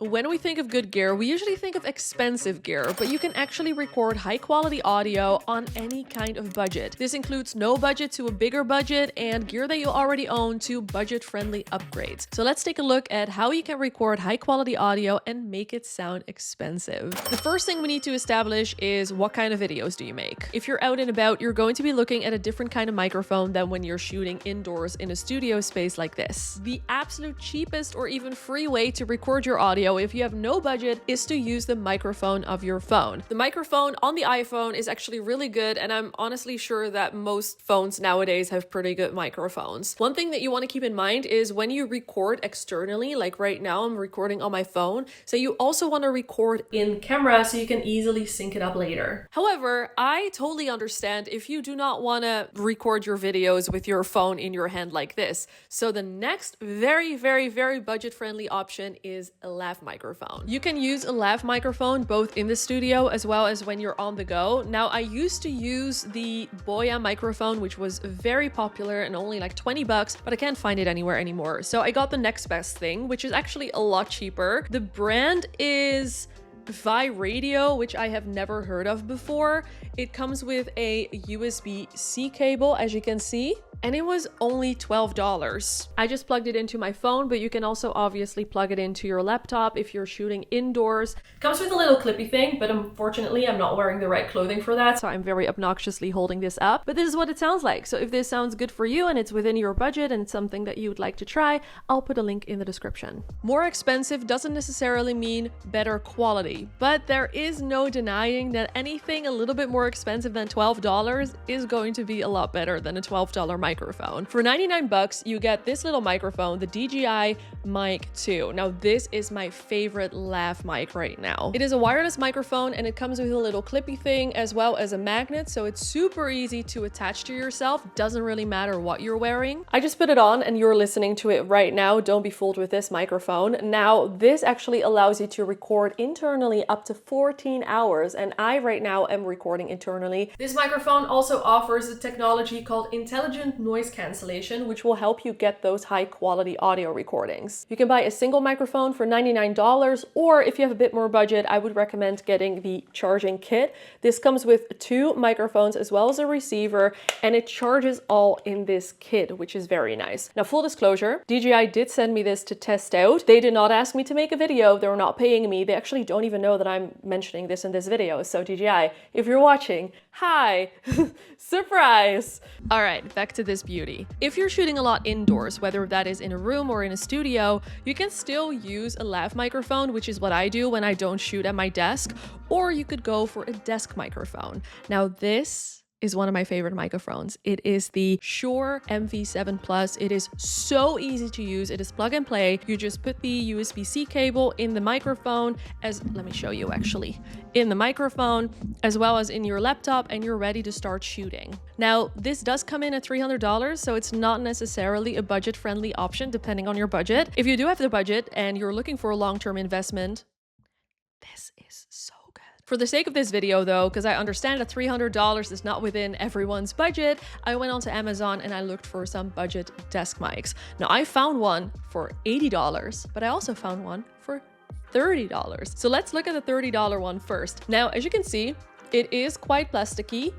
When we think of good gear, we usually think of expensive gear, but you can actually record high quality audio on any kind of budget. This includes no budget to a bigger budget and gear that you already own to budget friendly upgrades. So let's take a look at how you can record high quality audio and make it sound expensive. The first thing we need to establish is what kind of videos do you make? If you're out and about, you're going to be looking at a different kind of microphone than when you're shooting indoors in a studio space like this. The absolute cheapest or even free way to record your audio if you have no budget is to use the microphone of your phone. The microphone on the iPhone is actually really good, and I'm honestly sure that most phones nowadays have pretty good microphones. One thing that you want to keep in mind is when you record externally, like right now I'm recording on my phone, so you also want to record in camera so you can easily sync it up later. However, I totally understand if you do not want to record your videos with your phone in your hand like this. So the next very budget-friendly option is a lav microphone. You can use a lav microphone both in the studio as well as when you're on the go. Now, I used to use the Boya microphone, which was very popular and only like 20 bucks, but I can't find it anywhere anymore. So I got the next best thing, which is actually a lot cheaper. The brand is Vi Radio, which I have never heard of before. It comes with a USB-C cable, as you can see, and it was only $12. I just plugged it into my phone, but you can also obviously plug it into your laptop if you're shooting indoors. It comes with a little clippy thing, but unfortunately I'm not wearing the right clothing for that, so I'm very obnoxiously holding this up. But this is what it sounds like. So if this sounds good for you and it's within your budget and it's something that you would like to try, I'll put a link in the description. More expensive doesn't necessarily mean better quality, but there is no denying that anything a little bit more expensive than $12 is going to be a lot better than a $12 microphone. For 99 bucks, you get this little microphone, the DJI Mic 2. Now, this is my favorite lav mic right now. It is a wireless microphone and it comes with a little clippy thing as well as a magnet, so it's super easy to attach to yourself. Doesn't really matter what you're wearing. I just put it on and you're listening to it right now. Don't be fooled with this microphone. Now, this actually allows you to record internally up to 14 hours, and I right now am recording internally. This microphone also offers a technology called intelligent noise cancellation, which will help you get those high quality audio recordings. You can buy a single microphone for $99, or if you have a bit more budget, I would recommend getting the charging kit. This comes with 2 microphones as well as a receiver, and it charges all in this kit, which is very nice. Now, full disclosure, DJI did send me this to test out. They did not ask me to make a video. They're not paying me. They actually don't even know that I'm mentioning this in this video. So DJI, if you're watching, hi, surprise. All right, back to this beauty. If you're shooting a lot indoors, whether that is in a room or in a studio, you can still use a lav microphone, which is what I do when I don't shoot at my desk, or you could go for a desk microphone. Now, this is one of my favorite microphones. It is the Shure MV7 Plus. It is so easy to use. It is plug and play. You just put the USB-C cable in the microphone, let me show you actually, in the microphone as well as in your laptop, and you're ready to start shooting. Now, this does come in at $300, so it's not necessarily a budget-friendly option depending on your budget. If you do have the budget and you're looking for a long-term investment, this is so good. For the sake of this video though, because I understand that $300 is not within everyone's budget, I went onto Amazon and I looked for some budget desk mics. Now, I found one for $80, but I also found one for $30. So let's look at the $30 one first. Now, as you can see, it is quite plasticky.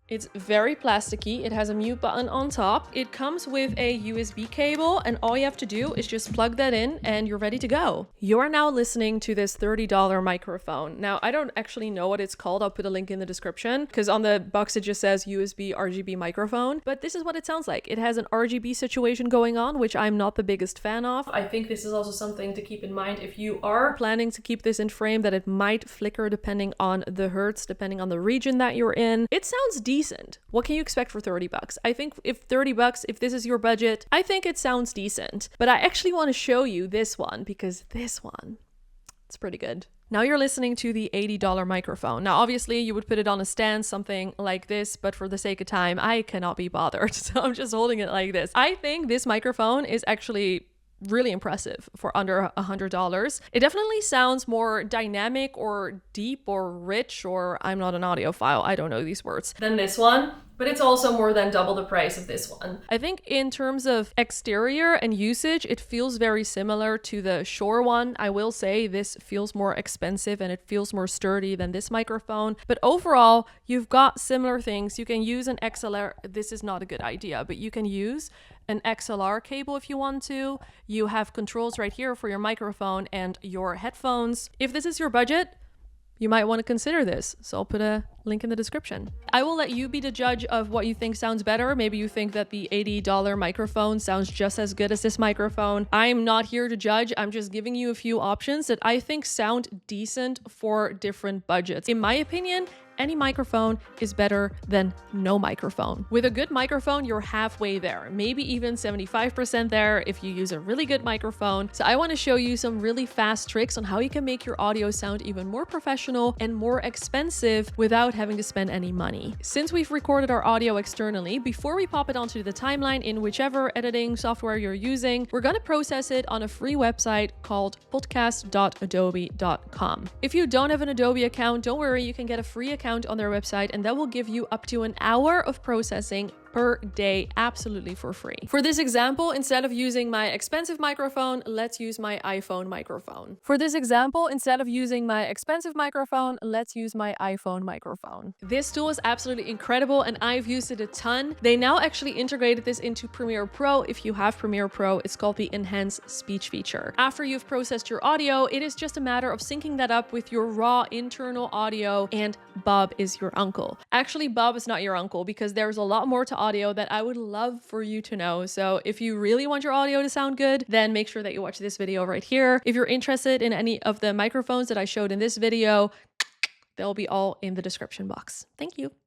It's very plasticky. It has a mute button on top. It comes with a USB cable, and all you have to do is just plug that in and you're ready to go. You're now listening to this $30 microphone. Now, I don't actually know what it's called. I'll put a link in the description because on the box it just says USB RGB microphone, but this is what it sounds like. It has an RGB situation going on, which I'm not the biggest fan of. I think this is also something to keep in mind if you are planning to keep this in frame, that it might flicker depending on the hertz, depending on the region that you're in. It sounds decent. What can you expect for 30 bucks? I think if 30 bucks, if this is your budget, I think it sounds decent. But I actually want to show you this one because this one, it's pretty good. Now you're listening to the $80 microphone. Now, obviously you would put it on a stand, something like this, but for the sake of time, I cannot be bothered. So I'm just holding it like this. I think this microphone is actually really impressive for under $100. It definitely sounds more dynamic or deep or rich, or I'm not an audiophile, I don't know these words, than this one. but it's also more than double the price of this one. I think in terms of exterior and usage, it feels very similar to the Shure one. I will say this feels more expensive and it feels more sturdy than this microphone, but overall, you've got similar things. You can use an XLR. This is not a good idea, but you can use an XLR cable if you want to. You have controls right here for your microphone and your headphones. If this is your budget, you might want to consider this. So I'll put a link in the description. I will let you be the judge of what you think sounds better. Maybe you think that the $80 microphone sounds just as good as this microphone. I'm not here to judge. I'm just giving you a few options that I think sound decent for different budgets. In my opinion, any microphone is better than no microphone. With a good microphone, you're halfway there, maybe even 75% there if you use a really good microphone. So I want to show you some really fast tricks on how you can make your audio sound even more professional and more expensive without having to spend any money. Since we've recorded our audio externally, before we pop it onto the timeline in whichever editing software you're using, we're going to process it on a free website called podcast.adobe.com. If you don't have an Adobe account, don't worry, you can get a free account on their website and that will give you up to an hour of processing per day, absolutely for free. For this example, instead of using my expensive microphone, let's use my iPhone microphone. This tool is absolutely incredible and I've used it a ton. They now actually integrated this into Premiere Pro. If you have Premiere Pro, it's called the Enhance Speech feature. After you've processed your audio, it is just a matter of syncing that up with your raw internal audio, and Bob is your uncle. Actually, Bob is not your uncle because there's a lot more to audio that I would love for you to know. So if you really want your audio to sound good, then make sure that you watch this video right here. If you're interested in any of the microphones that I showed in this video, they'll be all in the description box. Thank you.